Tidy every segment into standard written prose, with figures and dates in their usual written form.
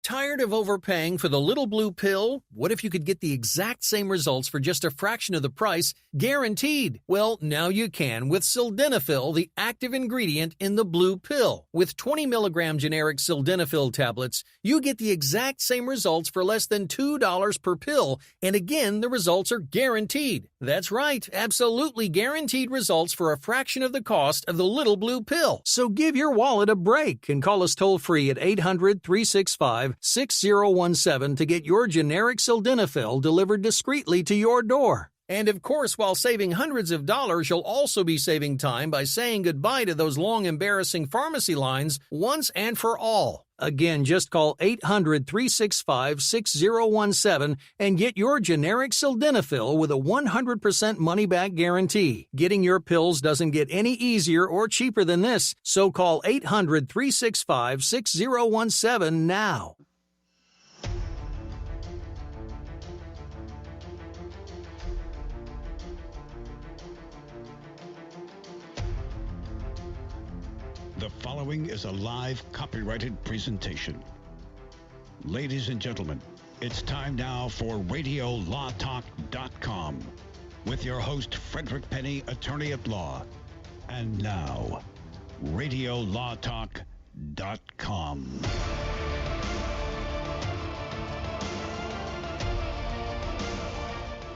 Tired of overpaying for the little blue pill? What if you could get the exact same results for just a fraction of the price, guaranteed? Well, now you can with sildenafil, the active ingredient in the blue pill. With 20 milligram generic sildenafil tablets, you get the exact same results for less than $2 per pill, and again, the results are guaranteed. That's right, absolutely guaranteed results for a fraction of the cost of the little blue pill. So give your wallet a break and call us toll-free at 800-365-6017 to get your generic sildenafil delivered discreetly to your door. And of course, while saving hundreds of dollars, you'll also be saving time by saying goodbye to those long, embarrassing pharmacy lines once and for all. Again, just call 800-365-6017 and get your generic sildenafil with a 100% money-back guarantee. Getting your pills doesn't get any easier or cheaper than this, so call 800-365-6017 now. The following is a live copyrighted presentation. Ladies and gentlemen, it's time now for RadioLawTalk.com with your host, Frederick Penney, attorney at law. And now, RadioLawTalk.com.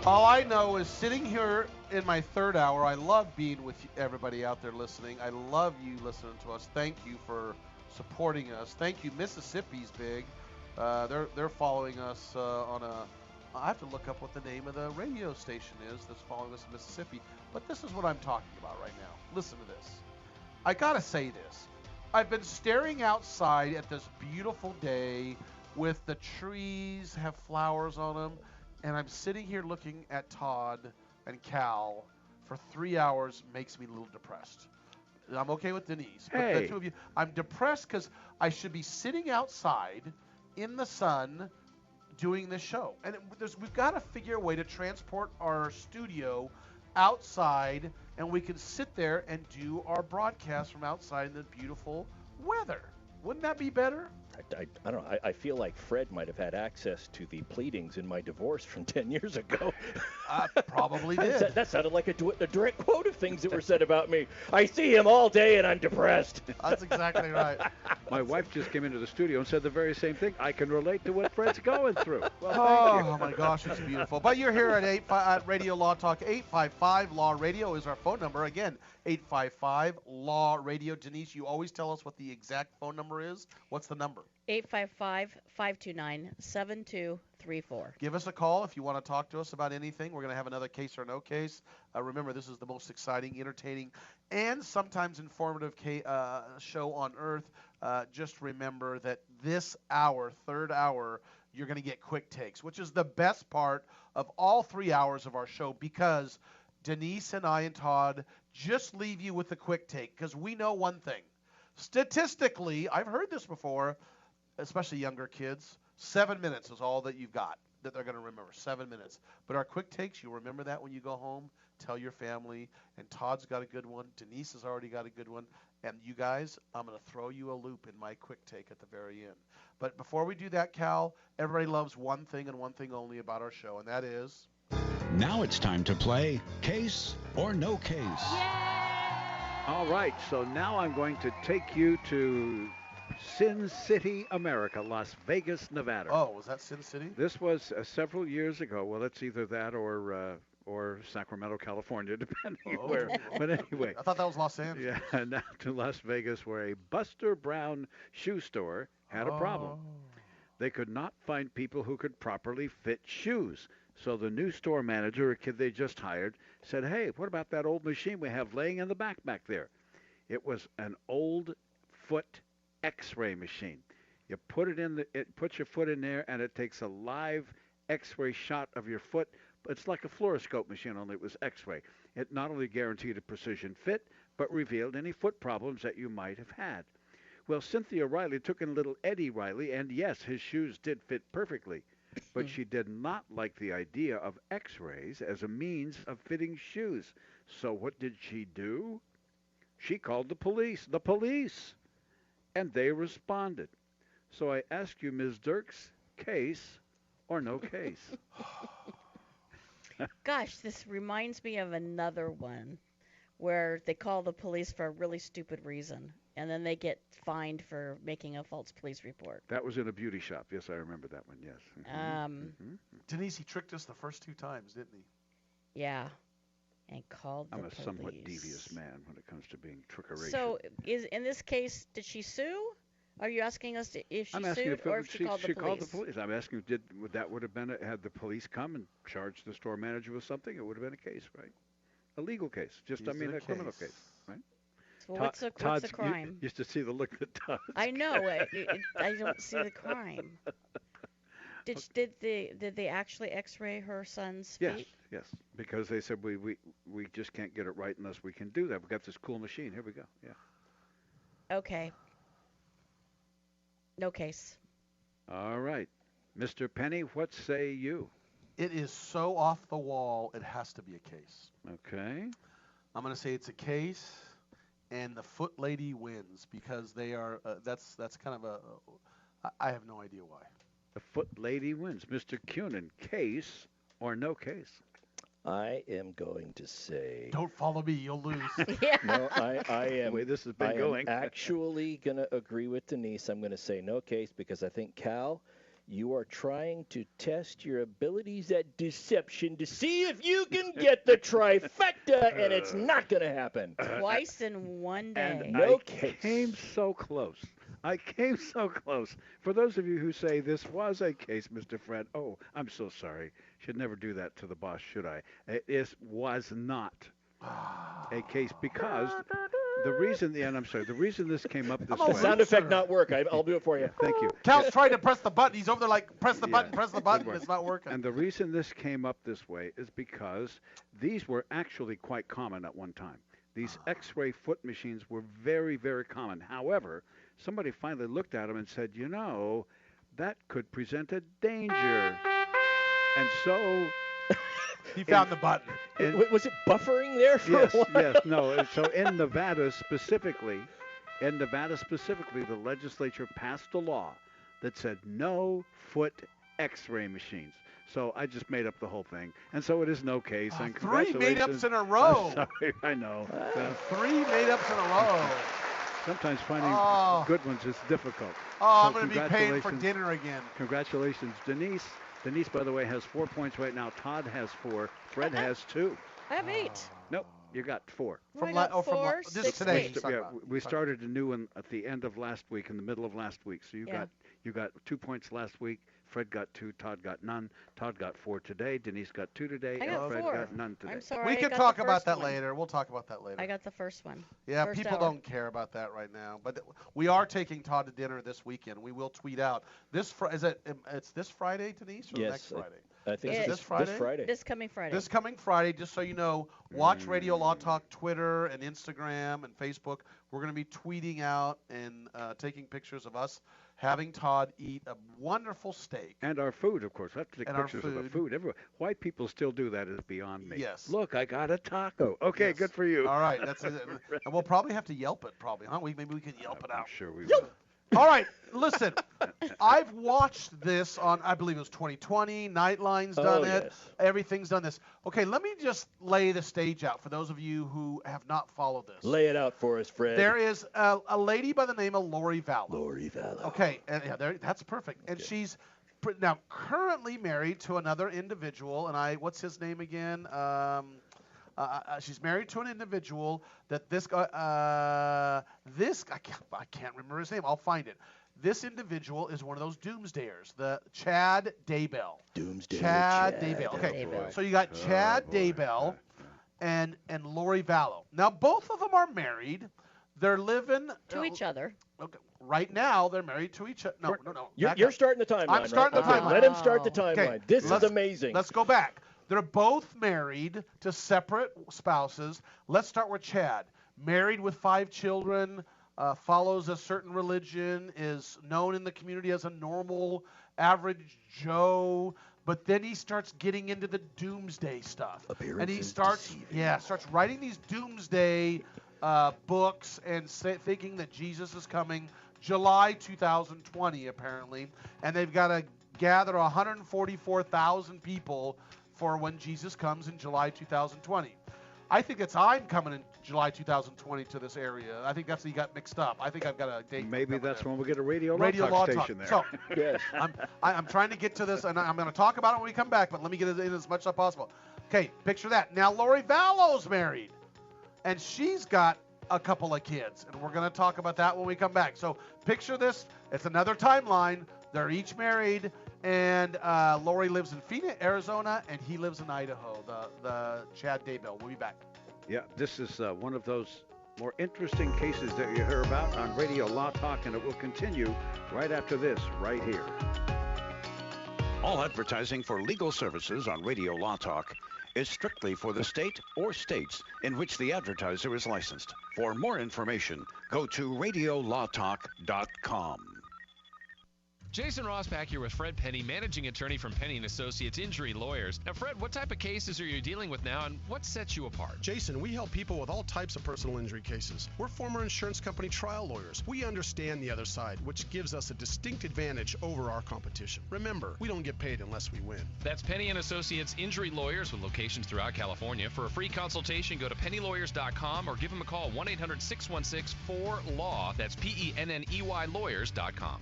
All I know is sitting here in my third hour, I love being with everybody out there listening. I love you listening to us. Thank you for supporting us. Thank you. Mississippi's big. They're following us on a... I have to look up what the name of the radio station is that's following us in Mississippi. But this is what I'm talking about right now. Listen to this. I got to say this. I've been staring outside at this beautiful day with the trees have flowers on them. And I'm sitting here looking at Todd and Cal for 3 hours. Makes me a little depressed. I'm okay with Denise, but the two of you, I'm depressed because I should be sitting outside in the sun doing this show. And we've got to figure a way to transport our studio outside, and we can sit there and do our broadcast from outside in the beautiful weather. Wouldn't that be better? I don't know. I feel like Fred might have had access to the pleadings in my divorce from 10 years ago. Probably did. That sounded like a direct quote of things that were said about me. I see him all day and I'm depressed. That's exactly right. My wife just came into the studio and said the very same thing. I can relate to what Fred's going through. Well, thank you. Oh, my gosh, it's beautiful. But you're here at Radio Law Talk. 855 Law Radio is our phone number. Again, 855 Law Radio. Denise, you always tell us what the exact phone number is. What's the number? 855-529-7234. Give us a call if you want to talk to us about anything. We're going to have another case or no case. Remember, this is the most exciting, entertaining, and sometimes informative show on earth. Just remember that this hour, third hour, you're going to get quick takes, which is the best part of all 3 hours of our show, because Denise and I and Todd just leave you with a quick take, because we know one thing. Statistically, I've heard this before, especially younger kids, 7 minutes is all that you've got that they're going to remember, 7 minutes. But our quick takes, you'll remember that when you go home, tell your family, and Todd's got a good one, Denise has already got a good one, and you guys, I'm going to throw you a loop in my quick take at the very end. But before we do that, Cal, everybody loves one thing and one thing only about our show, and that is... Now it's time to play Case or No Case. All right, so now I'm going to take you to Sin City, America, Las Vegas, Nevada. Oh, was that Sin City? This was several years ago. Well, it's either that or Sacramento, California, depending where. But anyway. I thought that was Los Angeles. Yeah, now to Las Vegas, where a Buster Brown shoe store had a problem. They could not find people who could properly fit shoes. So the new store manager, a kid they just hired, said, hey, what about that old machine we have laying in the back there? It was an old foot X-ray machine. You put it puts your foot in there, and it takes a live X-ray shot of your foot. It's like a fluoroscope machine, only it was X-ray. It not only guaranteed a precision fit, but revealed any foot problems that you might have had. Well, Cynthia Riley took in little Eddie Riley, and yes, his shoes did fit perfectly. But she did not like the idea of X-rays as a means of fitting shoes. So what did she do? She called the police. And they responded. So I ask you, Ms. Dirks, case or no case? Gosh, this reminds me of another one where they call the police for a really stupid reason, and then they get fined for making a false police report. That was in a beauty shop. Yes, I remember that one. Yes. Denise, he tricked us the first 2 times, didn't he? Yeah, and called the I'm a police. somewhat devious man when it comes to being trickeration. So, in this case, did she sue? Are you asking us if she I'm asking sued if or if she called the police? I'm asking that would have been had the police come and charged the store manager with something? It would have been a case, right? A legal case. Just Is I mean it a criminal case, right? Well, what's the crime? Used to see the look that Todd. I know. I don't see the crime. Did they actually X-ray her son's feet? Yes, because they said we just can't get it right unless we can do that. We've got this cool machine. Here we go. Yeah. Okay. No case. All right, Mr. Penney, what say you? It is so off the wall, it has to be a case. Okay. I'm going to say it's a case, and the foot lady wins because they are. That's kind of a. I have no idea why. The foot lady wins. Mr. Cunin, case or no case? I am going to say. Don't follow me, you'll lose. Yeah. No, I am. The way this has been I going. am actually going to agree with Denise. I'm going to say no case because I think, Cal, you are trying to test your abilities at deception to see if you can get the trifecta, and it's not going to happen. Twice in one day. And No I case. came so close. I came so close. For those of you who say this was a case, Mr. Fred, oh, I'm so sorry. Should never do that to the boss, should I? It was not a case because the reason, and I'm sorry, the reason this came up this I'm a way. Sound effect not work. I'll do it for you. Thank you. Cal's trying to press the button. He's over there like, press the Yeah, button, press the button. good work. It's not working. And the reason this came up this way is because these were actually quite common at one time. These X-ray foot machines were very, very common. However, somebody finally looked at them and said, you know, that could present a danger. And so He found the button. Was it buffering there for yes, a while? yes, no. So in Nevada specifically, the legislature passed a law that said no foot X-ray machines. So I just made up the whole thing, and so it is no case. And 3 made-ups congratulations. in a row. I'm sorry, I know. 3 made-ups in a row. Sometimes finding good ones is difficult. Oh, So I'm going to be paying for congratulations. dinner again. Congratulations, Denise. Denise, by the way, has 4 points right now. Todd has 4. Fred has 2. I have 8. Nope, you got 4. I got 4, this 6, today. 8. Talking Yeah, about. we started a new one at the end of last week, in the middle of last week. So you Yeah. got 2 points last week. Fred got 2. Todd got none. Todd got 4 today. Denise got 2 today. I and got Fred 4. got none today. I'm sorry. We I can got talk the about first that one. later. We'll talk about that later. I got the first one. Yeah, First people hour. don't care about that right now. But we are taking Todd to dinner this weekend. We will tweet out. It's this Friday, Denise, or the next Yes, Friday? I think Is it's it this Friday? This Friday. This coming Friday. This coming Friday, just so you know, watch Radio Law Talk Twitter and Instagram and Facebook. We're going to be tweeting out and taking pictures of us having Todd eat a wonderful steak. And our food, of course. We have to take And our pictures of the food. food. Everywhere. Why people still do that is beyond me. Yes. Look, I got a taco. Okay, Yes. good for you. All right, that's it. And we'll probably have to Yelp it, probably, huh? Maybe we can Yelp it I'm out. sure we will. All right, listen. I've watched this on, I believe it was 2020. Nightline's done it. Yes. Everything's done this. Okay, let me just lay the stage out for those of you who have not followed this. Lay it out for us, Fred. There is a lady by the name of Lori Vallow. Lori Vallow. Okay, and that's perfect. And she's now currently married to another individual, and what's his name again? She's married to an individual that this guy, I can't remember his name. I'll find it. This individual is one of those doomsdayers, the Chad Daybell. Doomsday. Chad Daybell. Okay, Daybell. so you got Chad Daybell and Lori Vallow. Now both of them are married. They're living to each other. Okay, right now they're married to each other. No. You're starting the timeline. I'm starting right? the Okay, timeline. Let him start the Oh. timeline. Okay, This is let's- amazing. Let's go back. They're both married to separate spouses. Let's start with Chad. Married with 5 children, follows a certain religion, is known in the community as a normal, average Joe. But then he starts getting into the doomsday stuff. And he starts writing these doomsday books and thinking that Jesus is coming July 2020, apparently, and they've got to gather 144,000 people for when Jesus comes in July 2020. I think I'm coming in July 2020 to this area. I think that's he got mixed up. I think I've got a date. Maybe that's when we get a radio Law Law Talk station there. So Yes. I'm trying to get to this, and I'm going to talk about it when we come back, but let me get it in as much as possible. Okay, picture that. Now, Lori Vallow's married, and she's got a couple of kids, and we're going to talk about that when we come back. So picture this. It's another timeline. They're each married, and Lori lives in Phoenix, Arizona, and he lives in Idaho, the Chad Daybell. We'll be back. Yeah, this is one of those more interesting cases that you hear about on Radio Law Talk, and it will continue right after this, right here. All advertising for legal services on Radio Law Talk is strictly for the state or states in which the advertiser is licensed. For more information, go to radiolawtalk.com. Jason Rosbach here with Fred Penney, managing attorney from Penney & Associates Injury Lawyers. Now, Fred, what type of cases are you dealing with now, and what sets you apart? Jason, we help people with all types of personal injury cases. We're former insurance company trial lawyers. We understand the other side, which gives us a distinct advantage over our competition. Remember, we don't get paid unless we win. That's Penney & Associates Injury Lawyers with locations throughout California. For a free consultation, go to pennylawyers.com or give them a call, 1-800-616-4LAW. That's PENNEY lawyers.com.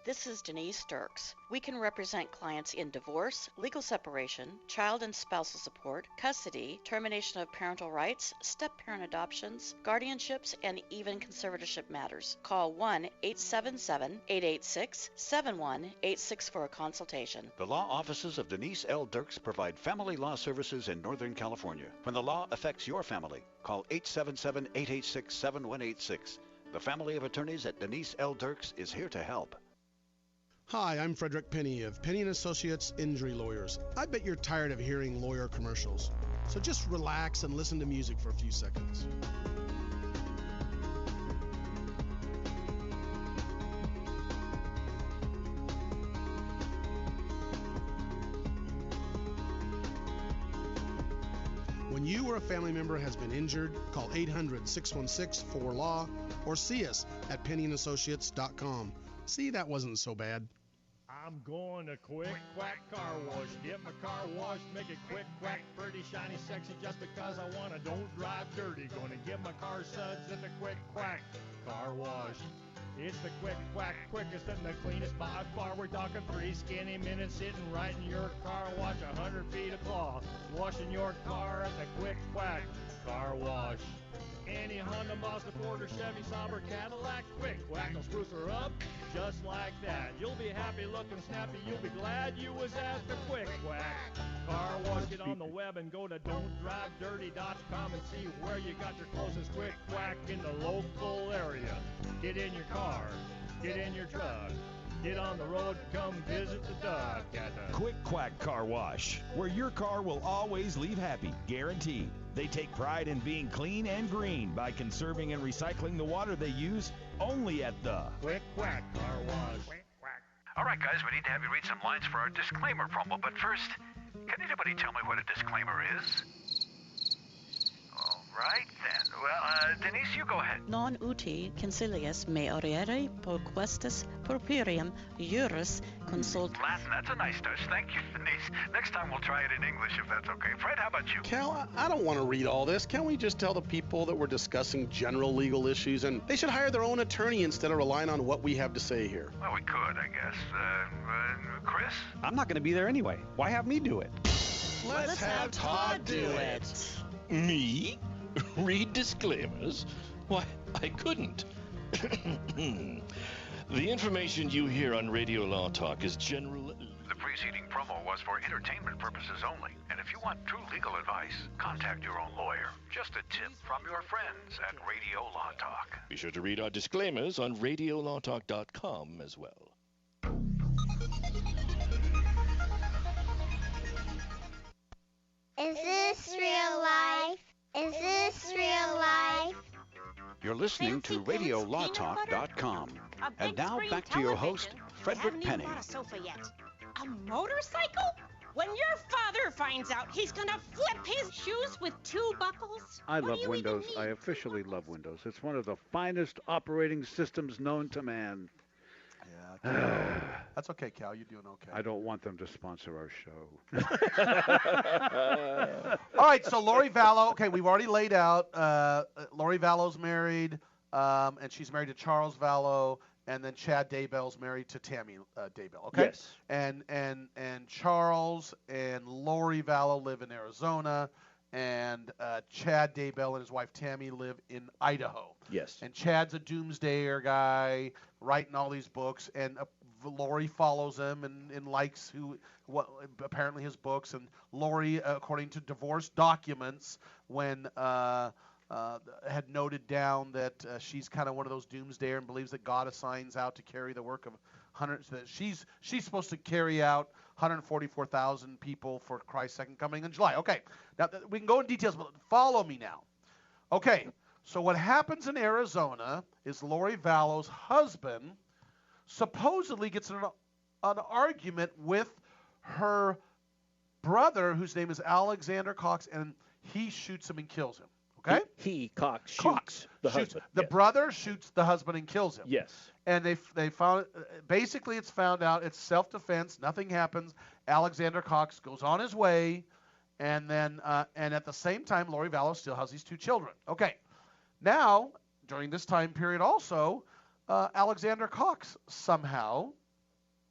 This is Denise Dirks. We can represent clients in divorce, legal separation, child and spousal support, custody, termination of parental rights, step-parent adoptions, guardianships, and even conservatorship matters. Call 1-877-886-7186 for a consultation. The law offices of Denise L. Dirks provide family law services in Northern California. When the law affects your family, call 877-886-7186. The family of attorneys at Denise L. Dirks is here to help. Hi, I'm Frederick Penney of Penney & Associates Injury Lawyers. I bet you're tired of hearing lawyer commercials, so just relax and listen to music for a few seconds. When you or a family member has been injured, call 800-616-4LAW or see us at PenneyandAssociates.com. See, that wasn't so bad. I'm going to Quick Quack Car Wash. Get my car washed, make it quick, quack, pretty, shiny, sexy, just because I want to. Don't drive dirty. Going to get my car suds at the Quick Quack Car Wash. It's the Quick Quack, quickest and the cleanest by far. We're talking 3 skinny minutes sitting right in your car wash. 100 feet of cloth, washing your car at the Quick Quack Car Wash. Any Honda, Mazda, Ford, or Chevy, Sauber, Cadillac, Quick Quack will spruce her up just like that. You'll be happy looking snappy. You'll be glad you was at the Quick Quack Car Wash. Get on the web and go to don'tdrivedirty.com and see where you got your closest Quick Quack in the local area. Get in your car, get in your truck, get on the road, come visit the duck at the Quick Quack Car Wash, where your car will always leave happy, guaranteed. They take pride in being clean and green by conserving and recycling the water they use only at the Quick Quack Car Wash. All right, guys, we need to have you read some lines for our disclaimer promo, but first, can anybody tell me what a disclaimer is? All right, then. Well, Denise, you go ahead. Non uti concilius me oriere perquestis purpurium juris consult. Latin, that's a nice touch. Thank you, Denise. Next time we'll try it in English if that's okay. Fred, how about you? Cal, I don't want to read all this. Can't we just tell the people that we're discussing general legal issues and they should hire their own attorney instead of relying on what we have to say here? Well, we could, I guess. Chris? I'm not going to be there anyway. Why have me do it? Let's have Todd do it. Me? Read disclaimers? Why, I couldn't. The information you hear on Radio Law Talk is general. The preceding promo was for entertainment purposes only. And if you want true legal advice, contact your own lawyer. Just a tip from your friends at Radio Law Talk. Be sure to read our disclaimers on radiolawtalk.com as well. Is this real life? Is this real life? You're listening to radiolawtalk.com. And now back to your host, Frederick Penney. A motorcycle? When your father finds out, he's gonna flip his shoes with 2 buckles. I love Windows. I officially love Windows. It's one of the finest operating systems known to man. Yeah, that's okay, Cal. You're doing okay. I don't want them to sponsor our show. All right, so Lori Vallow. Okay, we've already laid out. Lori Vallow's married, and she's married to Charles Vallow, and then Chad Daybell's married to Tammy Daybell. Okay. Yes. And Charles and Lori Vallow live in Arizona, and Chad Daybell and his wife Tammy live in Idaho. Yes. And Chad's a doomsdayer guy, writing all these books, and Lori follows him and likes apparently his books. And Lori, according to divorce documents, when had noted down that she's kind of one of those doomsdayer and believes that God assigns out to carry the work of hundreds. That she's supposed to carry out 144,000 people for Christ's second coming in July. Okay, now we can go in details, but follow me now. Okay, so what happens in Arizona is Lori Vallow's husband supposedly gets in an argument with her brother, whose name is Alexander Cox, and he shoots him and kills him. Okay? Cox shoots the husband. The brother shoots the husband and kills him. Yes. And they found basically it's found out it's self-defense. Nothing happens. Alexander Cox goes on his way, and then and at the same time, Lori Vallow still has these 2 children. Okay. Now, during this time period also, Alexander Cox somehow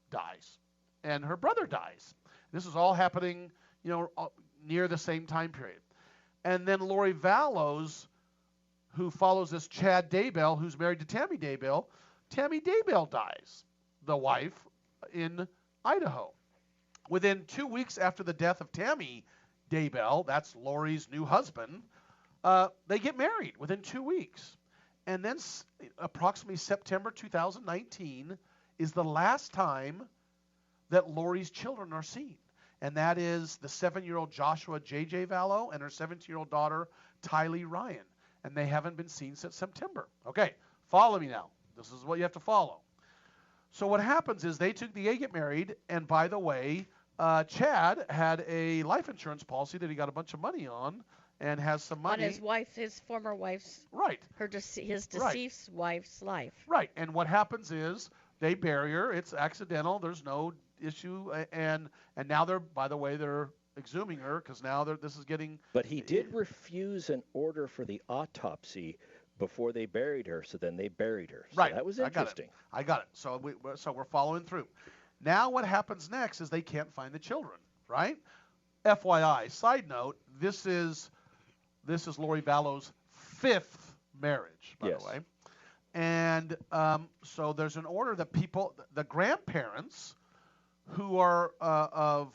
dies, and her brother dies. This is all happening, near the same time period. And then Lori Vallows, who follows this Chad Daybell, who's married to Tammy Daybell dies, the wife, in Idaho. Within 2 weeks after the death of Tammy Daybell, that's Lori's new husband, they get married within 2 weeks. And then approximately September 2019 is the last time that Lori's children are seen. And that is the 7-year-old Joshua J.J. Vallow and her 17-year-old daughter, Tylee Ryan. And they haven't been seen since September. Okay, follow me now. This is what you have to follow. So what happens is they get married, and by the way, Chad had a life insurance policy that he got a bunch of money on, and has some money. On his former wife's. Right. His deceased wife's life. Right. And what happens is they bury her. It's accidental. There's no issue, and now they're exhuming her because now this is getting. But he did refuse an order for the autopsy before they buried her, so then they buried her. So right. That was interesting. I got it. So we're following through. Now what happens next is they can't find the children. Right. FYI, side note, this is Lori Vallow's 5th marriage, by the way. And so there's an order that the grandparents who are of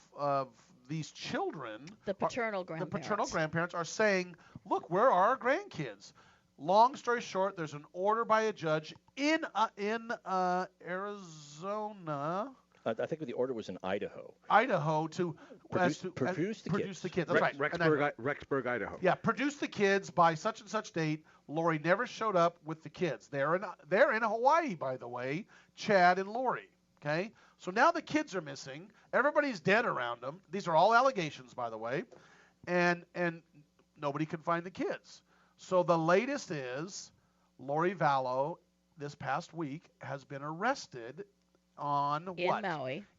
these children, the paternal grandparents are saying, look, where are our grandkids? Long story short, there's an order by a judge in Arizona. I think the order was in Idaho. Idaho to produce the kids. That's right. Rexburg, Idaho. Yeah, produce the kids by such and such date. Lori never showed up with the kids. They're in Hawaii, by the way, Chad and Lori. Okay, so now the kids are missing. Everybody's dead around them. These are all allegations, by the way, and nobody can find the kids. So the latest is Lori Vallow this past week has been arrested on what?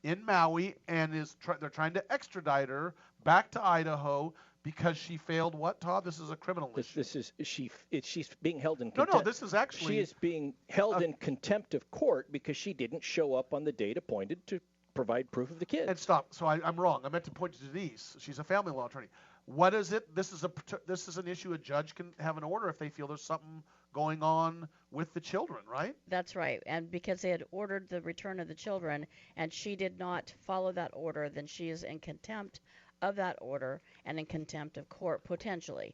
In Maui, and they're trying to extradite her back to Idaho because she failed what, Todd? This is a criminal issue. She's being held in contempt. No, this is actually... She is being held in contempt of court because she didn't show up on the date appointed to provide proof of the kids. And stop. So I'm wrong. I meant to point to Denise. She's a family law attorney. What is it? This is an issue a judge can have an order if they feel there's something going on with the children, right? That's right. And because they had ordered the return of the children and she did not follow that order, then she is in contempt of that order and in contempt of court, potentially.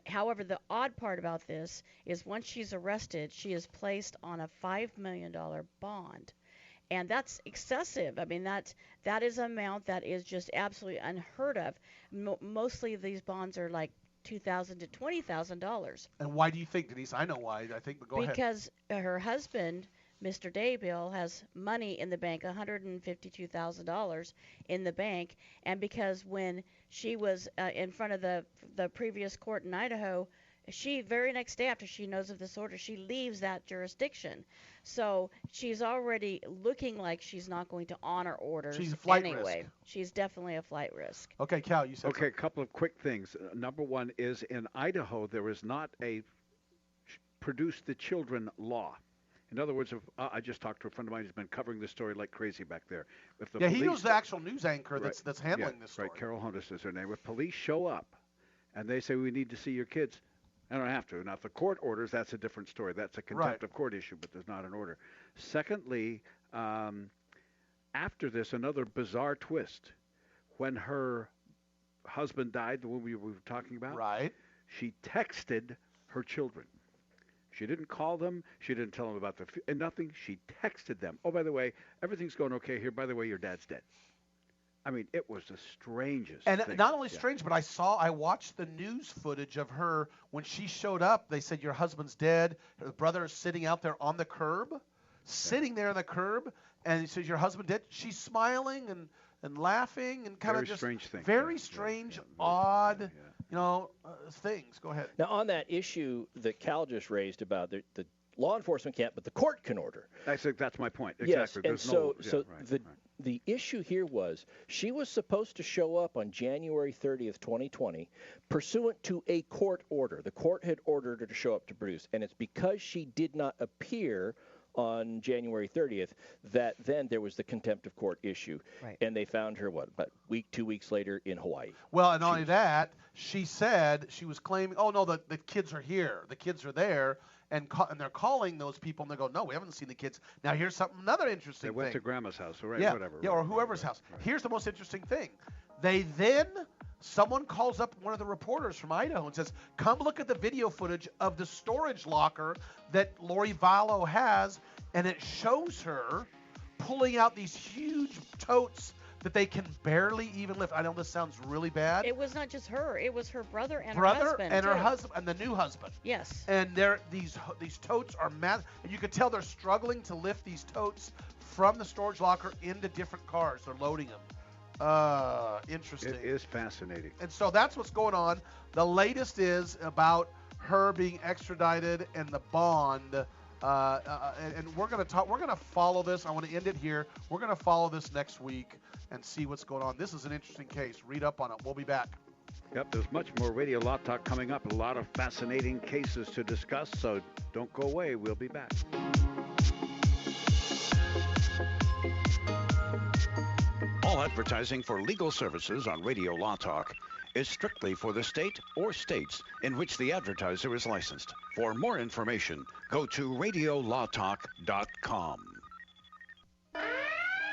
However, the odd part about this is once she's arrested, she is placed on a $5 million bond. And that's excessive. I mean, that is an amount that is just absolutely unheard of. Mostly these bonds are like $2,000 to $20,000. And why do you think, Denise? I know why. I think, but go ahead. Because her husband Mr. Daybill has money in the bank, $152,000 in the bank, and because when she was in front of the previous court in Idaho, she very next day after she knows of this order, she leaves that jurisdiction. So she's already looking like she's not going to honor orders. She's a flight anyway. risk. She's definitely a flight risk. Okay, Cal, you said Okay, a couple of quick things. Number one is in Idaho, there is not a produce the children law. In other words, if, I just talked to a friend of mine who's been covering this story like crazy back there. If the he knows the actual news anchor Right. that's handling this story. Right, Carol Honus is her name. If police show up and they say, we need to see your kids, I don't have to. Now, if the court orders, that's a different story. That's a contempt of court issue, but there's not an order. Secondly, after this, another bizarre twist. When her husband died, the one we were talking about, she texted her children. She didn't call them. She didn't tell them about nothing. She texted them. Oh, by the way, everything's going okay here. By the way, your dad's dead. I mean, it was the strangest And thing. not only strange, but I watched the news footage of her when she showed up. They said, your husband's dead. Her brother is sitting out there on the curb, sitting there on the curb, and he says, your husband dead? She's smiling and laughing and kind of just strange thing. very strange, odd, things. Go ahead. Now, on that issue that Cal just raised about the law enforcement can't, but the court can order. That's my point. Yes, Exactly. and the issue here was she was supposed to show up on January 30th, 2020, pursuant to a court order. The court had ordered her to show up to produce, and it's because she did not appear on January 30th that then there was the contempt of court issue. Right. And they found her, about 2 weeks later in Hawaii. Well, and not only that, she said she was claiming, oh, no, the kids are here. The kids are there. And they're calling those people, and they go, no, we haven't seen the kids. Now, here's another interesting thing. They went to grandma's house, or whatever. Yeah, or whoever's house. Here's the most interesting thing. Someone calls up one of the reporters from Idaho and says, come look at the video footage of the storage locker that Lori Vallow has, and it shows her pulling out these huge totes that they can barely even lift. I know this sounds really bad. It was not just her. It was her brother and her husband. Her husband and the new husband. Yes. And these totes are massive. And you could tell they're struggling to lift these totes from the storage locker into different cars. They're loading them. Interesting. It is fascinating. And so that's what's going on. The latest is about her being extradited and the bond. And we're going to follow this. I want to end it here. We're going to follow this next week and see what's going on. This is an interesting case. Read up on it. We'll be back. Yep, there's much more Radio Law Talk coming up. A lot of fascinating cases to discuss, so don't go away. We'll be back. All advertising for legal services on Radio Law Talk is strictly for the state or states in which the advertiser is licensed. For more information, go to radiolawtalk.com.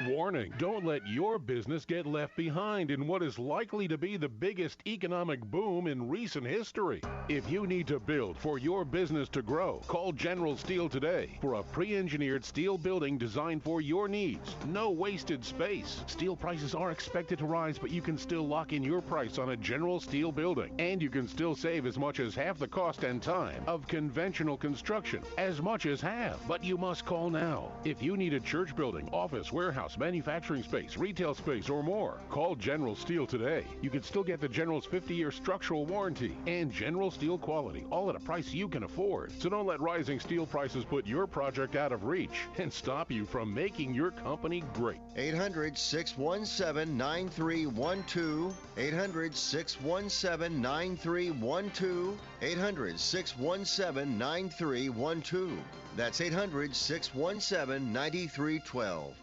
Warning, don't let your business get left behind in what is likely to be the biggest economic boom in recent history. If you need to build for your business to grow, call General Steel today for a pre-engineered steel building designed for your needs. No wasted space. Steel prices are expected to rise, but you can still lock in your price on a General Steel building. And you can still save as much as half the cost and time of conventional construction. As much as half. But you must call now. If you need a church building, office, warehouse, manufacturing space, retail space, or more, call General Steel today. You can still get the General's 50-year structural warranty and General Steel quality, all at a price you can afford. So don't let rising steel prices put your project out of reach and stop you from making your company great. 800-617-9312. 800-617-9312. 800-617-9312. That's 800-617-9312.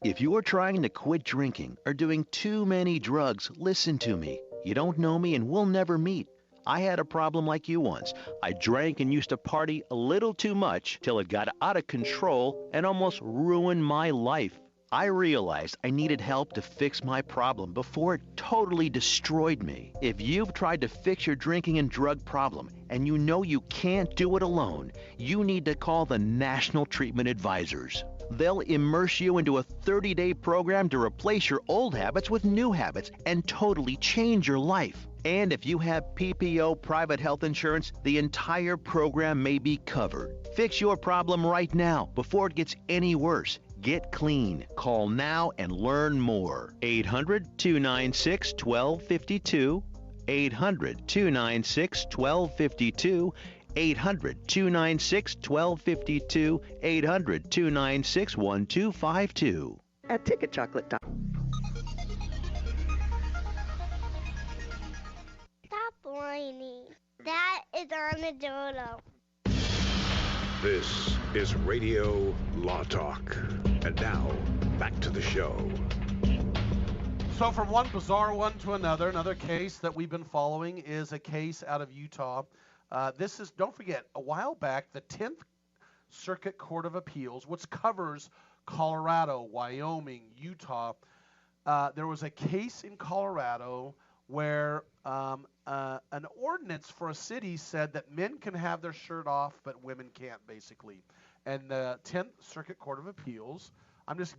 If you're trying to quit drinking or doing too many drugs, listen to me. You don't know me and we'll never meet. I had a problem like you once. I drank and used to party a little too much till it got out of control and almost ruined my life. I realized I needed help to fix my problem before it totally destroyed me. If you've tried to fix your drinking and drug problem and you know you can't do it alone, you need to call the National Treatment Advisors. They'll immerse you into a 30-day program to replace your old habits with new habits and totally change your life. And if you have PPO private health insurance, the entire program may be covered. Fix your problem right now before it gets any worse. Get clean. Call now and learn more. 800-296-1252. 800-296-1252. 800-296-1252. 800-296-1252. At ticketchocolate.com. Stop whining. That is Armadillo. This is Radio Law Talk. And now, back to the show. So from one bizarre one to another case that we've been following is a case out of Utah. This is, don't forget, a while back, the 10th Circuit Court of Appeals, which covers Colorado, Wyoming, Utah. There was a case in Colorado where an ordinance for a city said that men can have their shirt off, but women can't, basically. And the 10th Circuit Court of Appeals, this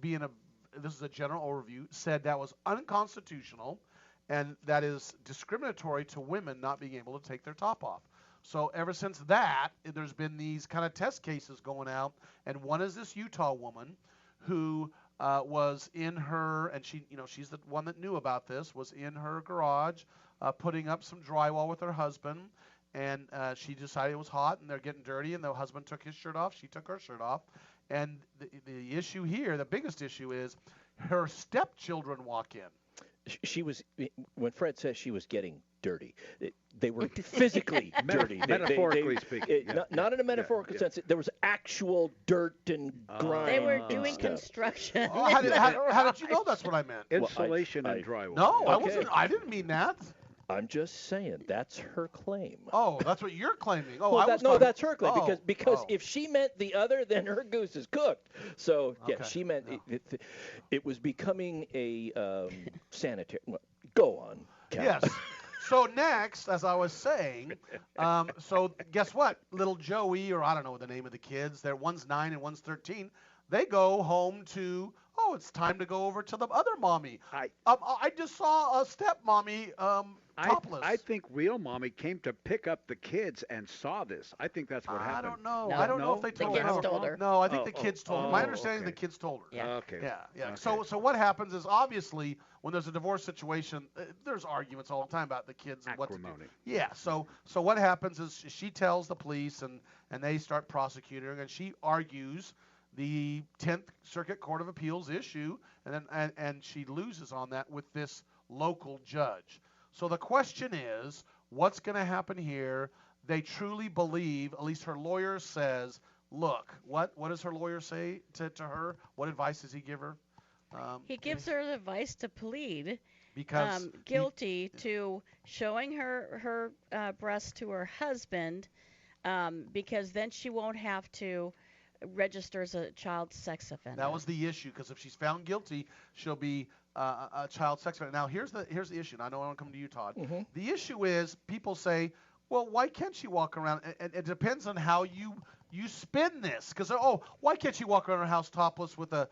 is a general overview, said that was unconstitutional and that is discriminatory to women not being able to take their top off. So ever since that, there's been these kind of test cases going out, and one is this Utah woman who was in her, and she's the one that knew about this, was in her garage putting up some drywall with her husband, and she decided it was hot and they're getting dirty, and the husband took his shirt off, she took her shirt off, and the issue here, the biggest issue is her stepchildren walk in. She was, when Fred says she was getting dirty, they were physically dirty. Metaphorically speaking. Not in a metaphorical sense. There was actual dirt and grime. They were doing construction. Oh, how did you know that's what I meant? Insulation and drywall. No, I didn't mean that. I'm just saying that's her claim. Oh, that's what you're claiming. Oh, well, that's her claim because if she meant the other, then her goose is cooked. So yeah, she meant it was becoming a sanitary. Well, go on, Cal. Yes. So next, as I was saying, so guess what? Little Joey, or I don't know the name of the kids, one's 9 and one's 13. They go home to. Oh, it's time to go over to the other mommy. I just saw a stepmommy topless. I think real mommy came to pick up the kids and saw this. I think that's what happened. I don't know. No. I don't know if they told her. The kids told her. No, I think the kids told her. My understanding is the kids told her. Yeah. Okay. Yeah. Okay. So what happens is obviously when there's a divorce situation, there's arguments all the time about the kids and what to do. Yeah. So what happens is she tells the police and they start prosecuting her, and she argues the 10th Circuit Court of Appeals issue, and she loses on that with this local judge. So the question is, what's going to happen here? They truly believe, at least her lawyer says, look, what does her lawyer say to her? What advice does he give her? He gives her the advice to plead because guilty to showing her breasts to her husband, because then she won't have to register as a child sex offender. That was the issue, because if she's found guilty, she'll be a child sex offender. Now, here's the issue, and I know I want to come to you, Todd. Mm-hmm. The issue is people say, well, why can't she walk around? And it depends on how you spin this, because why can't she walk around her house topless with her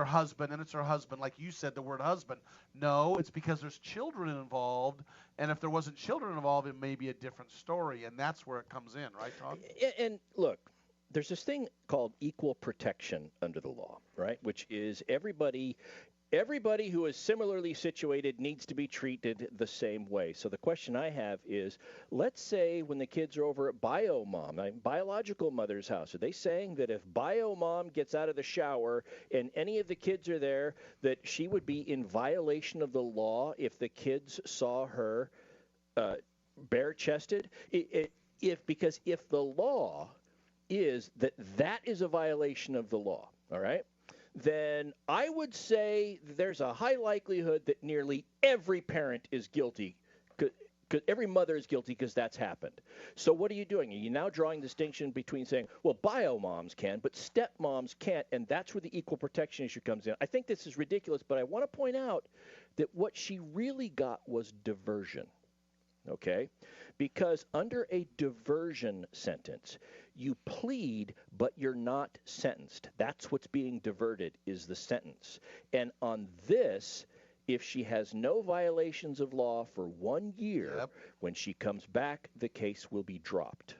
husband, and it's her husband, like you said, the word husband. No, it's because there's children involved, and if there wasn't children involved, it may be a different story, and that's where it comes in, right, Todd? And look, there's this thing called equal protection under the law, right? Which is everybody who is similarly situated needs to be treated the same way. So the question I have is, let's say when the kids are over at biological mother's house, are they saying that if bio mom gets out of the shower and any of the kids are there, that she would be in violation of the law if the kids saw her bare-chested? Because if the law is that is a violation of the law, all right, then I would say there's a high likelihood that nearly every parent is guilty, because every mother is guilty because that's happened. So what are you doing? Are you now drawing distinction between saying, well, bio moms can, but stepmoms can't, and that's where the equal protection issue comes in? I think this is ridiculous, but I want to point out that what she really got was diversion, okay? Because under a diversion sentence, you plead, but you're not sentenced. That's what's being diverted, is the sentence. And on this, if she has no violations of law for 1 year, when she comes back, the case will be dropped.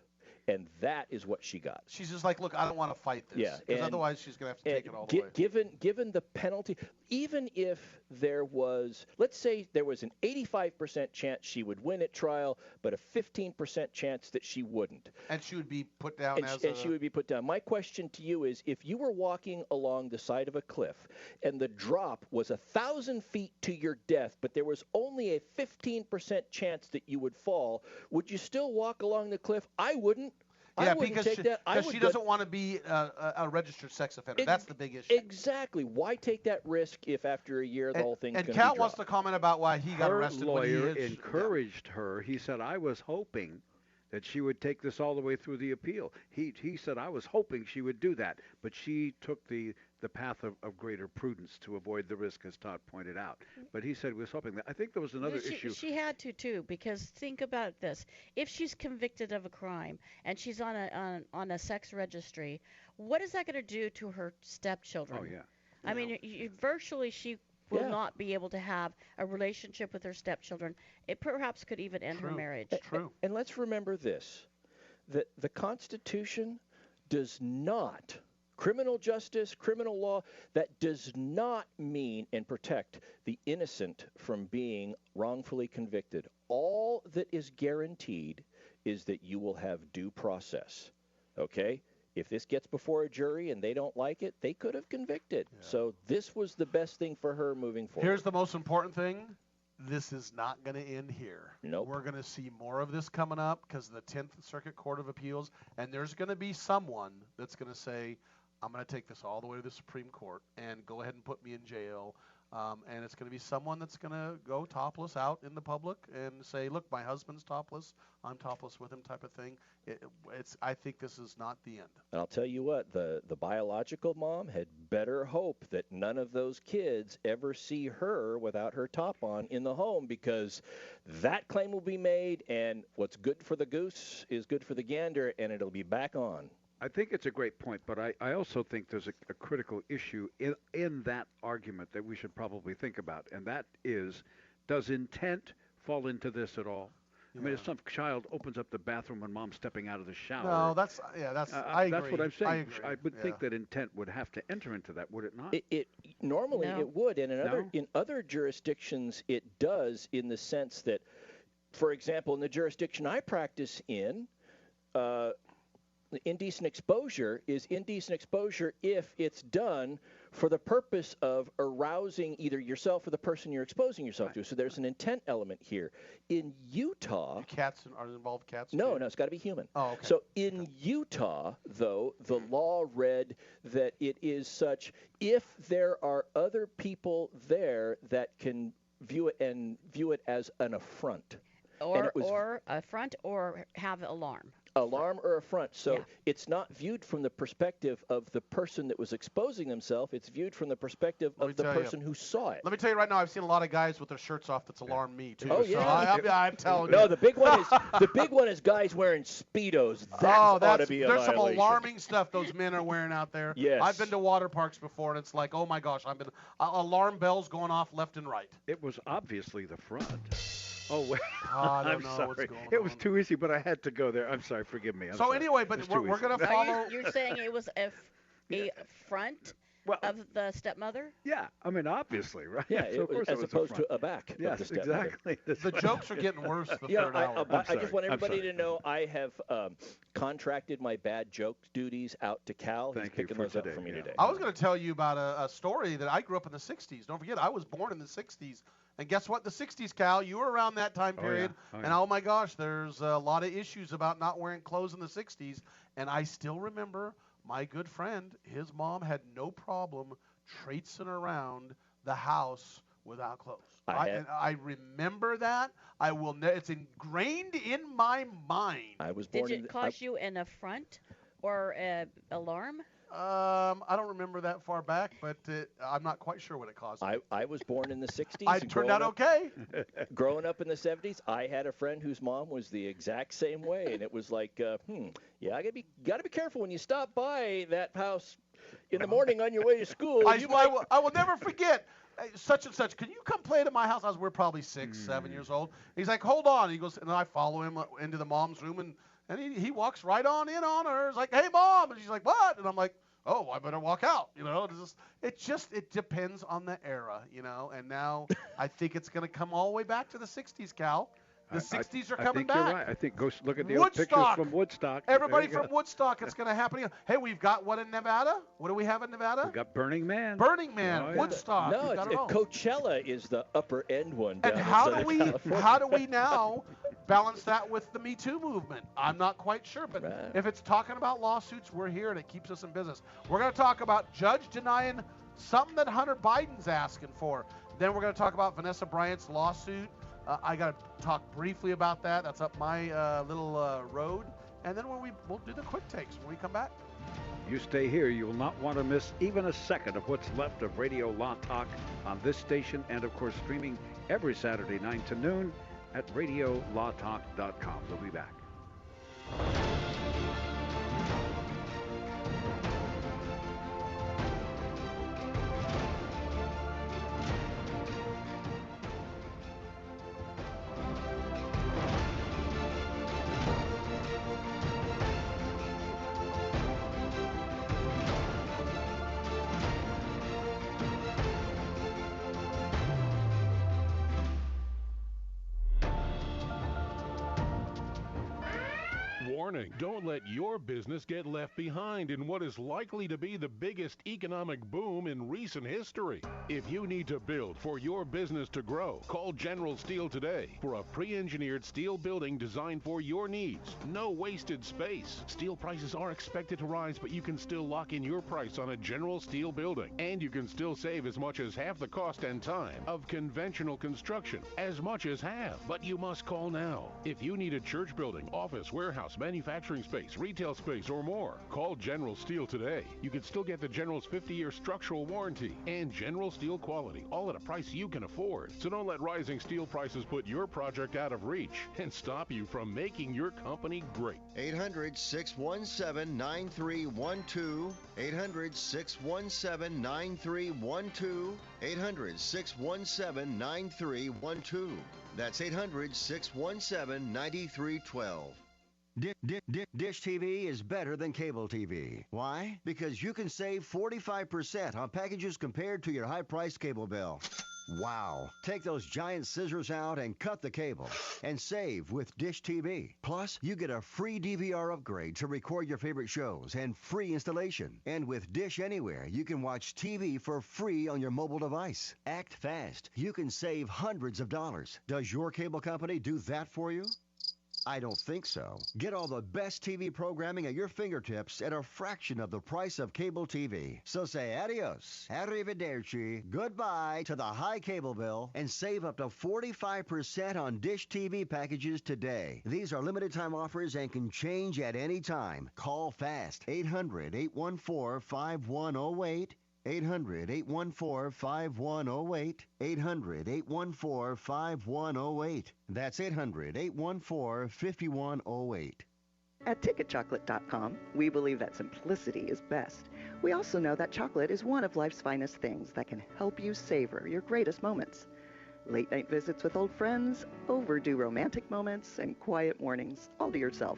And that is what she got. She's just like, look, I don't want to fight this. Yeah, Because and- otherwise she's going to have to take it all the way. Given the penalty, even if there was, let's say there was an 85% chance she would win at trial, but a 15% chance that she wouldn't. And she would be put down And she would be put down. My question to you is, if you were walking along the side of a cliff and the drop was 1,000 feet to your death, but there was only a 15% chance that you would fall, would you still walk along the cliff? I wouldn't. Yeah, I wouldn't because take that. she doesn't want to be a registered sex offender. That's the big issue. Exactly. Why take that risk if after a year the whole thing's going to be Cal dropped? wants to comment about why he got arrested Her when he lawyer is. encouraged her. He said, I was hoping that she would take this all the way through the appeal. He said, I was hoping she would do that. But she took the path of greater prudence to avoid the risk, as Todd pointed out. But he said he was hoping that. I think there was another issue. She had to, too, because think about this. If she's convicted of a crime and she's on a sex registry, what is that going to do to her stepchildren? Oh, yeah. I mean, virtually she will not be able to have a relationship with her stepchildren. It perhaps could even end her marriage. True. And let's remember this, that the Constitution does not, criminal justice, criminal law, that does not mean and protect the innocent from being wrongfully convicted. All that is guaranteed is that you will have due process, okay? If this gets before a jury and they don't like it, they could have convicted. Yeah. So this was the best thing for her moving forward. Here's the most important thing. This is not going to end here. Nope. We're going to see more of this coming up because of the 10th Circuit Court of Appeals, and there's going to be someone that's going to say, I'm going to take this all the way to the Supreme Court and go ahead and put me in jail. And it's going to be someone that's going to go topless out in the public and say, look, my husband's topless, I'm topless with him type of thing. I think this is not the end. And I'll tell you what, the biological mom had better hope that none of those kids ever see her without her top on in the home, because that claim will be made, and what's good for the goose is good for the gander, and it'll be back on. I think it's a great point, but I also think there's a critical issue in that argument that we should probably think about, and that is, does intent fall into this at all? Yeah. I mean, if some child opens up the bathroom when mom's stepping out of the shower. No, that's I agree. That's what I'm saying. I would think that intent would have to enter into that, would it not? Normally it would, and in other jurisdictions it does, in the sense that, for example, in the jurisdiction I practice in, indecent exposure is indecent exposure if it's done for the purpose of arousing either yourself or the person you're exposing yourself to. So there's an intent element here. In Utah... Cats are involved cats? No, it's got to be human. Oh, okay. So in Utah, though, the law read that it is such, if there are other people there that can view it as an affront. Or affront or have alarm. Alarm or affront. So it's not viewed from the perspective of the person that was exposing themselves. It's viewed from the perspective of the person who saw it. Let me tell you right now, I've seen a lot of guys with their shirts off that's alarmed me too. Oh yeah. So I'm telling you. No, the big one is guys wearing Speedos. Ought to be a there's violation. some alarming stuff those men are wearing out there. Yes. I've been to water parks before, and it's like, oh my gosh, alarm bells going off left and right. It was obviously the front. Oh, well, I don't I'm know sorry. what's going It on. was too easy, but I had to go there. I'm sorry. Forgive me. So anyway, but we're going to follow. You're saying it was a front of the stepmother? Yeah, I mean, obviously, right? Yeah, so of course as opposed to a back. Yes, of the stepmother. exactly. The jokes are getting worse the third hour. I just want everybody to know I have contracted my bad joke duties out to Cal. He's picking those up for me today. I was going to tell you about a story that I grew up in the 60s. Don't forget, I was born in the 60s. And guess what? The 60s, Cal, you were around that time period. And oh my gosh, there's a lot of issues about not wearing clothes in the 60s. And I still remember my good friend, his mom had no problem traipsing around the house without clothes. I remember that. I will. It's ingrained in my mind. I was born. Did it cause you an affront or an alarm? I don't remember that far back, but I'm not quite sure what it caused. I was born in the 60s. I turned out okay. Growing up in the 70s, I had a friend whose mom was the exact same way, and it was like, yeah, I gotta be careful when you stop by that house in the morning on your way to school. I will never forget. Such and such, can you come play at my house? We're probably 6, 7 years old. He's like, hold on. He goes, and I follow him into the mom's room, and And he walks right on in on her. It's like, hey, Mom. And she's like, what? And I'm like, oh, I better walk out. It depends on the era, and now I think it's going to come all the way back to the 60s, Cal. The 60s are coming back. I think you're right. I think go look at the old pictures from Woodstock. Everybody from Woodstock, it's going to happen. Hey, we've got what in Nevada? What do we have in Nevada? We've got Burning Man. Burning Man, Woodstock. No, Coachella is the upper end one. And how do we now balance that with the Me Too movement? I'm not quite sure, but if it's talking about lawsuits, we're here and it keeps us in business. We're going to talk about judge denying something that Hunter Biden's asking for. Then we're going to talk about Vanessa Bryant's lawsuit. I got to talk briefly about that. That's up my little road. And then we'll do the quick takes when we come back. You stay here. You will not want to miss even a second of what's left of Radio Law Talk on this station and, of course, streaming every Saturday 9 to noon at radiolawtalk.com. We'll be back. Warning, don't let your business get left behind in what is likely to be the biggest economic boom in recent history. If you need to build for your business to grow, call General Steel today for a pre-engineered steel building designed for your needs. No wasted space. Steel prices are expected to rise, but you can still lock in your price on a General Steel building. And you can still save as much as half the cost and time of conventional construction. As much as half. But you must call now. If you need a church building, office, warehouse, manufacturing space, retail space, or more, call General Steel today. You can still get the General's 50-year structural warranty and General Steel quality, all at a price you can afford. So don't let rising steel prices put your project out of reach and stop you from making your company great. 800-617-9312. 800-617-9312. 800-617-9312. That's 800-617-9312. Dish TV is better than cable TV. Why? Because you can save 45% on packages compared to your high-priced cable bill. Wow. Take those giant scissors out and cut the cable and save with Dish TV. Plus, you get a free DVR upgrade to record your favorite shows and free installation. And with Dish Anywhere, you can watch TV for free on your mobile device. Act fast. You can save hundreds of dollars. Does your cable company do that for you? I don't think so. Get all the best TV programming at your fingertips at a fraction of the price of cable TV. So say adios, arrivederci, goodbye to the high cable bill and save up to 45% on Dish TV packages today. These are limited time offers and can change at any time. Call fast. 800-814-5108. 800-814-5108. 800-814-5108. That's 800-814-5108. At TicketChocolate.com, we believe that simplicity is best. We also know that chocolate is one of life's finest things that can help you savor your greatest moments. Late night visits with old friends, overdue romantic moments, and quiet mornings all to yourself.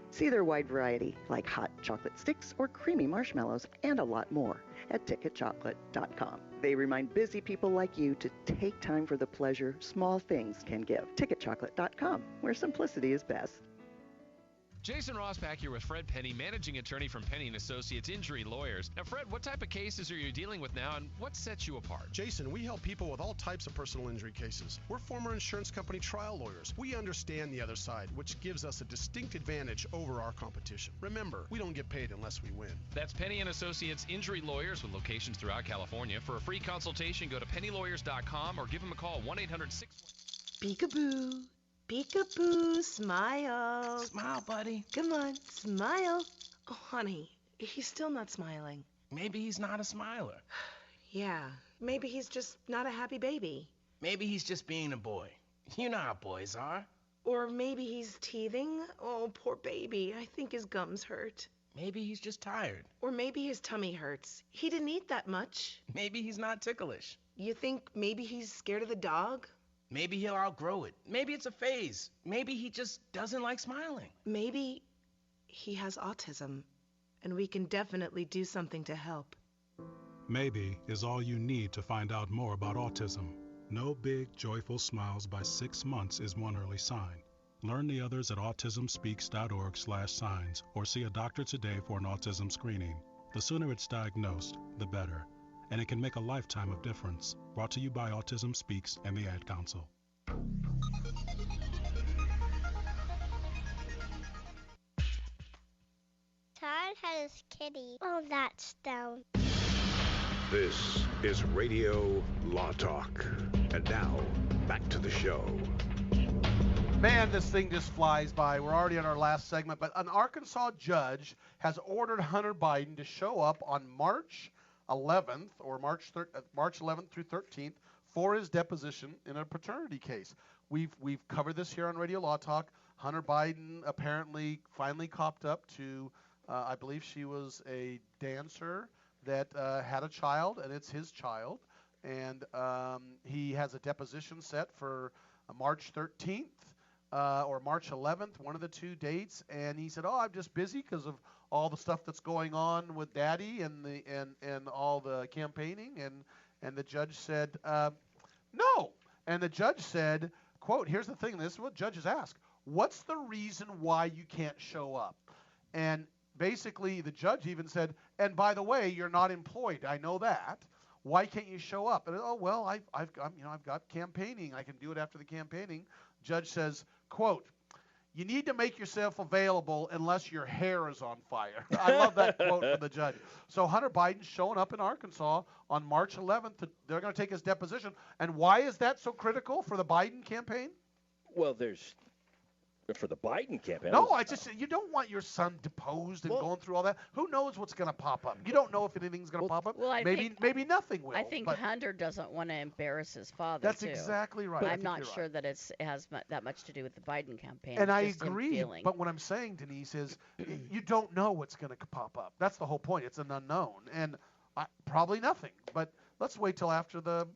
See their wide variety, like hot chocolate sticks or creamy marshmallows, and a lot more at TicketChocolate.com. They remind busy people like you to take time for the pleasure small things can give. TicketChocolate.com, where simplicity is best. Jason Rosbach here with Fred Penney, managing attorney from Penney & Associates Injury Lawyers. Now, Fred, what type of cases are you dealing with now, and what sets you apart? Jason, we help people with all types of personal injury cases. We're former insurance company trial lawyers. We understand the other side, which gives us a distinct advantage over our competition. Remember, we don't get paid unless we win. That's Penney & Associates Injury Lawyers with locations throughout California. For a free consultation, go to pennylawyers.com or give them a call, 1-800-6... Peekaboo. Peekaboo, smile. Smile, buddy. Come on, smile. Oh, honey, he's still not smiling. Maybe he's not a smiler. Yeah, maybe he's just not a happy baby. Maybe he's just being a boy. You know how boys are. Or maybe he's teething. Oh, poor baby. I think his gums hurt. Maybe he's just tired. Or maybe his tummy hurts. He didn't eat that much. Maybe he's not ticklish. You think maybe he's scared of the dog? Maybe he'll outgrow it. Maybe it's a phase. Maybe he just doesn't like smiling. Maybe he has autism, and we can definitely do something to help. Maybe is all you need to find out more about autism. No big, joyful smiles by 6 months is one early sign. Learn the others at autismspeaks.org/signs or see a doctor today for an autism screening. The sooner it's diagnosed, the better. And it can make a lifetime of difference. Brought to you by Autism Speaks and the Ad Council. Todd had his kitty. Oh, that's down. This is Radio Law Talk. And now, back to the show. Man, this thing just flies by. We're already on our last segment, but an Arkansas judge has ordered Hunter Biden to show up on March 11th or March 11th through 13th for his deposition in a paternity case. We've covered this here on Radio Law Talk. Hunter Biden apparently finally copped up to, I believe she was a dancer that had a child, and it's his child. And he has a deposition set for March 13th. Or March 11th, one of the two dates, and he said, "Oh, I'm just busy because of all the stuff that's going on with Daddy and all the campaigning." And the judge said, "No." And the judge said, "Quote, here's the thing. This is what judges ask. What's the reason why you can't show up?" And basically, the judge even said, "And by the way, you're not employed. I know that. Why can't you show up?" And oh well, I've got campaigning. I can do it after the campaigning. Judge says, quote, "You need to make yourself available unless your hair is on fire." I love that quote from the judge. So Hunter Biden's showing up in Arkansas on March 11th. They're going to take his deposition. And why is that so critical for the Biden campaign? Well, there's for the Biden campaign. No, you don't want your son deposed and going through all that. Who knows what's going to pop up? You don't know if anything's going to pop up. Well, maybe nothing will. I think Hunter doesn't want to embarrass his father. That's too. exactly right. But I'm not sure that it has that much to do with the Biden campaign. And I It's just him agree. feeling. But what I'm saying, Denise, is you don't know what's going to pop up. That's the whole point. It's an unknown, and probably nothing. But let's wait till after the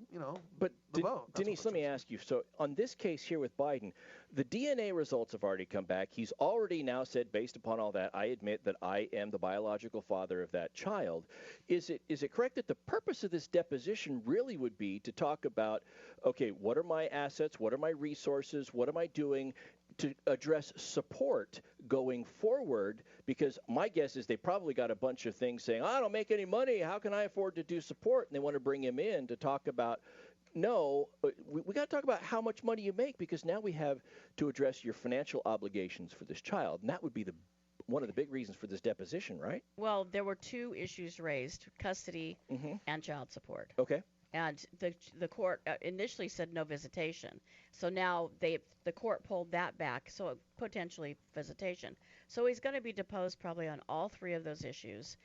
the vote. Denise, let me ask you. So on this case here with Biden, the DNA results have already come back. He's already now said, based upon all that, I admit that I am the biological father of that child. Is it correct that the purpose of this deposition really would be to talk about, okay, what are my assets? What are my resources? What am I doing to address support going forward? Because my guess is they probably got a bunch of things saying, I don't make any money. How can I afford to do support? And they want to bring him in to talk about, no, we got to talk about how much money you make, because now we have to address your financial obligations for this child. And that would be one of the big reasons for this deposition, right? Well, there were two issues raised, custody and child support. Okay. And the court initially said no visitation. So now the court pulled that back, so potentially visitation. So he's going to be deposed probably on all three of those issues.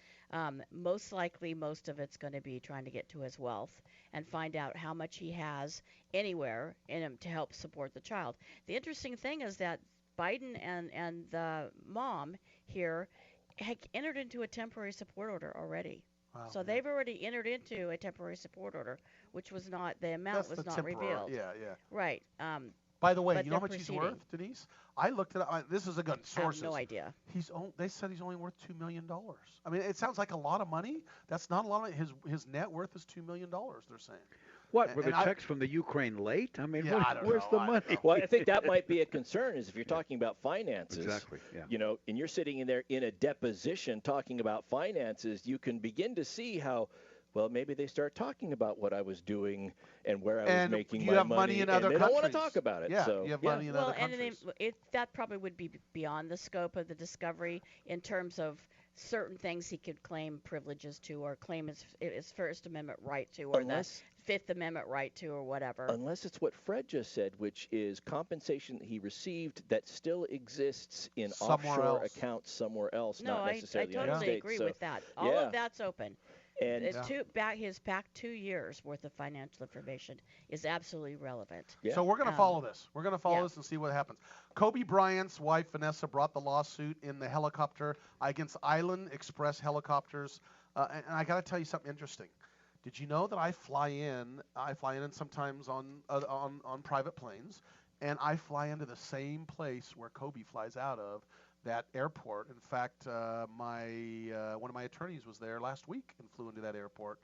Most likely, most of it's going to be trying to get to his wealth and find out how much he has anywhere in him to help support the child. The interesting thing is that Biden and the mom here had entered into a temporary support order already. Wow. So they've already entered into a temporary support order, which was not, the amount was not revealed. Yeah. Right. By the way, you know how much he's worth, Denise? I looked at it. This is a good sources. I have no idea. They said he's only worth $2 million. I mean, it sounds like a lot of money. That's not a lot of his net worth is $2 million. They're saying. What, were the checks from the Ukraine late? I mean, where's the money? Well, I think that might be a concern, is if you're talking about finances. Exactly, yeah. And you're sitting in there in a deposition talking about finances, you can begin to see how, well, maybe they start talking about what I was doing and where I was making my money, in and other they countries. don't want to talk about it. Yeah, so, you have money in other countries. And that probably would be beyond the scope of the discovery in terms of certain things he could claim privileges to, or claim his First Amendment right to, or the Fifth Amendment right to, or whatever. Unless it's what Fred just said, which is compensation that he received that still exists in offshore accounts somewhere else, not necessarily I totally agree with that. All of that's open. And his back 2 years worth of financial information is absolutely relevant. Yeah. So we're going to follow this. We're going to follow this and see what happens. Kobe Bryant's wife, Vanessa, brought the lawsuit in the helicopter against Island Express Helicopters. And I got to tell you something interesting. Did you know that I fly in? I fly in sometimes on private planes, and I fly into the same place where Kobe flies out of, that airport. In fact, one of my attorneys was there last week and flew into that airport.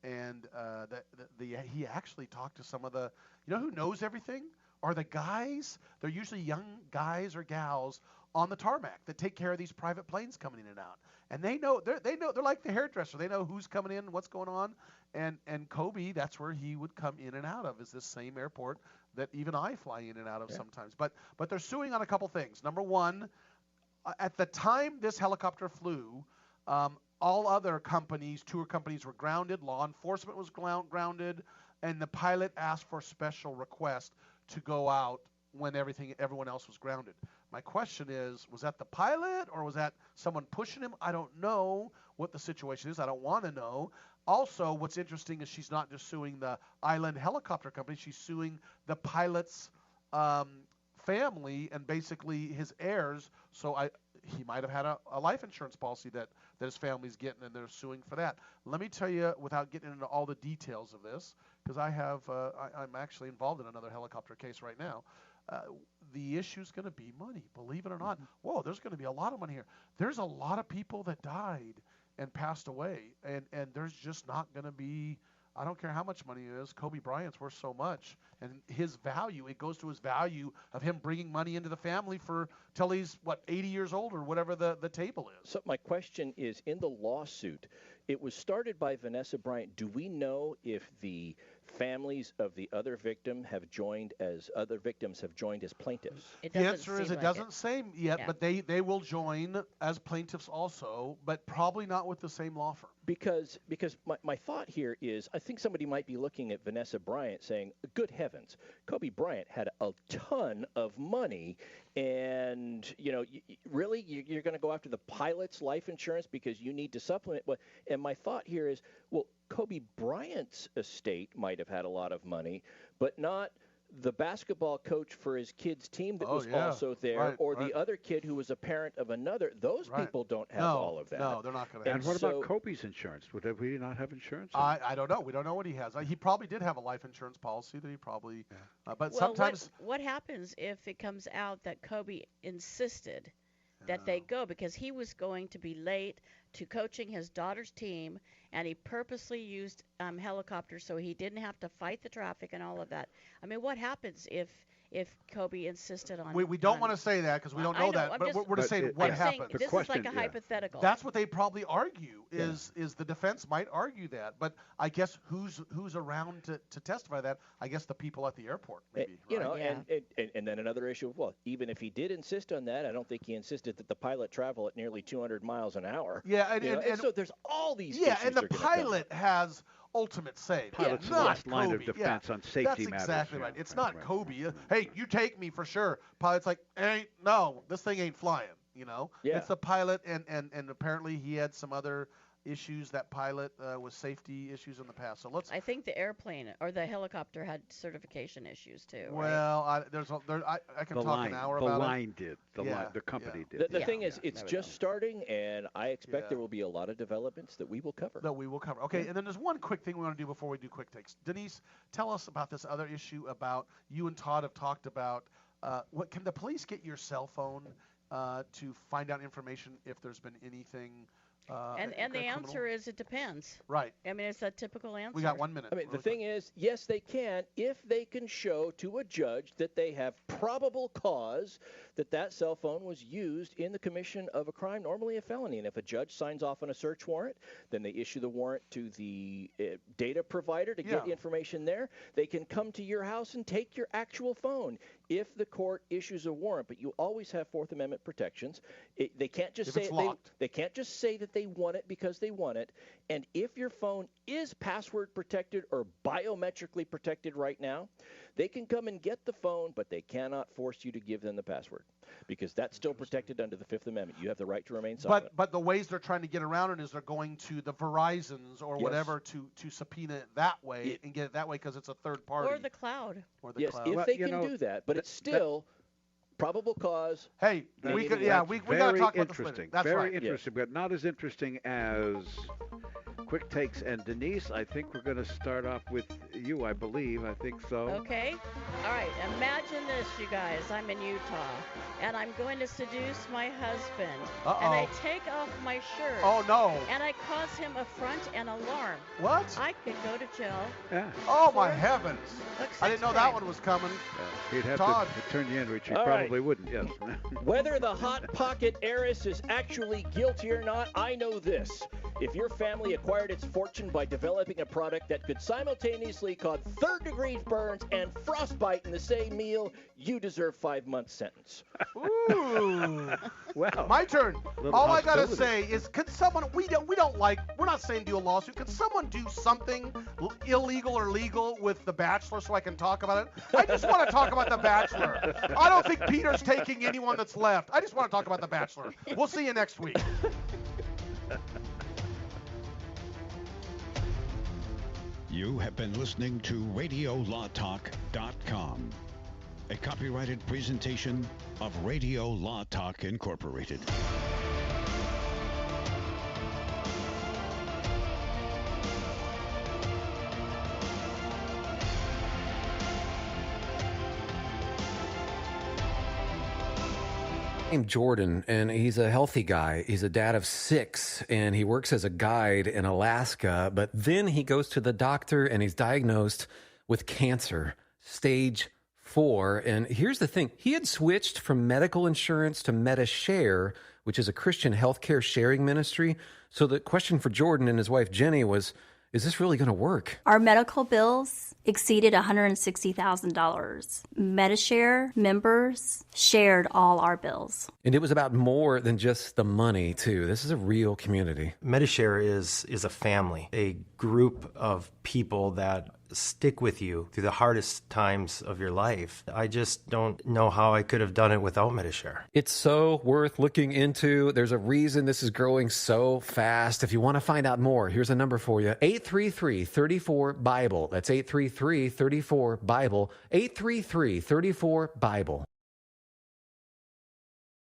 He actually talked to some of the, who knows everything? Are the guys. They're usually young guys or gals on the tarmac that take care of these private planes coming in and out. And they know they're like the hairdresser. They know who's coming in, what's going on. And Kobe, that's where he would come in and out of, is this same airport that even I fly in and out of sometimes. But they're suing on a couple things. Number one, at the time this helicopter flew, all other companies, tour companies, were grounded. Law enforcement was grounded, and the pilot asked for a special request to go out when everyone else was grounded. My question is, was that the pilot or was that someone pushing him? I don't know what the situation is. I don't want to know. Also, what's interesting is she's not just suing the island helicopter company. She's suing the pilot's family and basically his heirs. So he might have had a life insurance policy that his family's getting, and they're suing for that. Let me tell you, without getting into all the details of this, because I'm actually involved in another helicopter case right now. The issue's going to be money, believe it or not. Whoa, there's going to be a lot of money here. There's a lot of people that died and passed away, and there's just not going to be, I don't care how much money it is, Kobe Bryant's worth so much, and his value, it goes to his value of him bringing money into the family till he's, 80 years old or whatever the table is. So my question is, in the lawsuit, it was started by Vanessa Bryant. Do we know if the families of the other victims have joined as plaintiffs? The answer is it doesn't say yet, but they will join as plaintiffs also, but probably not with the same law firm. Because my thought here is, I think somebody might be looking at Vanessa Bryant saying, good heavens, Kobe Bryant had a ton of money, and really you're going to go after the pilot's life insurance because you need to supplement. And my thought here is, well, Kobe Bryant's estate might have had a lot of money, but not the basketball coach for his kid's team that was also there, the other kid who was a parent of another. Those people don't have all of that. No, they're not going to have it. And what about Kobe's insurance? Would he not have insurance? I don't know. We don't know what he has. He probably did have a life insurance policy that he probably but sometimes what happens if it comes out that Kobe insisted that they go because he was going to be late to coaching his daughter's team, and he purposely used helicopters so he didn't have to fight the traffic and all of that. I mean, what happens if Kobe insisted on? We don't want to say that because we don't know that, but we're just saying what happened. This is like a hypothetical. That's what they probably argue. Is the defense might argue that, but I guess who's around to testify that? I guess the people at the airport, maybe. And then another issue. Well, even if he did insist on that, I don't think he insisted that the pilot travel at nearly 200 miles an hour. Yeah, and so there's all these. Yeah, and the pilot has ultimate say. Pilot's the last line of defense on safety matters. That's exactly right. It's not Kobe. Hey, you take me for sure. Pilot's like, no, this thing ain't flying. It's the pilot, and apparently he had some other issues, that pilot, with safety issues in the past. So I think the airplane or the helicopter had certification issues too. Well, I can talk an hour about it. The line did. The company did. The thing is, it's just starting, and I expect there will be a lot of developments that we will cover. Okay, and then there's one quick thing we want to do before we do quick takes. Denise, tell us about this other issue about you and Todd have talked about. What can the police get your cell phone to find out information if there's been anything? And the answer is it depends. Right. I mean, it's a typical answer. We got 1 minute. I mean, the thing is, yes, they can if they can show to a judge that they have probable cause that cell phone was used in the commission of a crime, normally a felony. And if a judge signs off on a search warrant, then they issue the warrant to the data provider to get information there. They can come to your house and take your actual phone if the court issues a warrant. But you always have Fourth Amendment protections. They can't just say they can't just say that they want it because they want it. And if your phone is password protected or biometrically protected right now, they can come and get the phone, but they cannot force you to give them the password because that's still protected under the Fifth Amendment. You have the right to remain silent. But the ways they're trying to get around it is they're going to the Verizons or whatever to subpoena it that way and get it that way because it's a third party. Or the cloud. Yes, if they can do that, but it's still probable cause. Hey, we got to talk about this later. That's very interesting, but not as interesting as quick takes. And Denise, I think we're going to start off with you, I believe. I think so. Okay. All right. Imagine this, you guys. I'm in Utah, and I'm going to seduce my husband. Uh-oh. And I take off my shirt. Oh, no. And I cause him affront and alarm. What? I could go to jail. Yeah. Oh, my heavens. Like I didn't know that one was coming. He'd have Todd. to turn you in, which he All probably right. wouldn't, yes. Whether the Hot Pocket heiress is actually guilty or not, I know this. If your family acquired its fortune by developing a product that could simultaneously cause third-degree burns and frostbite in the same meal, you deserve 5-month sentence. Ooh. Well, my turn. little All I gotta hostility. say is, could someone? We don't like. We're not saying do a lawsuit. Could someone do something illegal or legal with The Bachelor so I can talk about it? I just want to talk about The Bachelor. I don't think Peter's taking anyone that's left. I just want to talk about The Bachelor. We'll see you next week. You have been listening to RadioLawTalk.com, a copyrighted presentation of Radio Law Talk Incorporated. named Jordan, and he's a healthy guy. He's a dad of 6, and he works as a guide in Alaska. But then he goes to the doctor, and he's diagnosed with cancer, stage 4. And here's the thing. He had switched from medical insurance to MediShare, which is a Christian healthcare sharing ministry. So the question for Jordan and his wife, Jenny, was, is this really going to work? Our medical bills exceeded $160,000. MediShare members shared all our bills. And it was about more than just the money, too. This is a real community. MediShare is a family, a group of people that stick with you through the hardest times of your life. I just don't know how I could have done it without MediShare. It's so worth looking into. There's a reason this is growing so fast. If you want to find out more, here's a number for you. 833-34-BIBLE. That's 833-34-BIBLE. 833-34-BIBLE.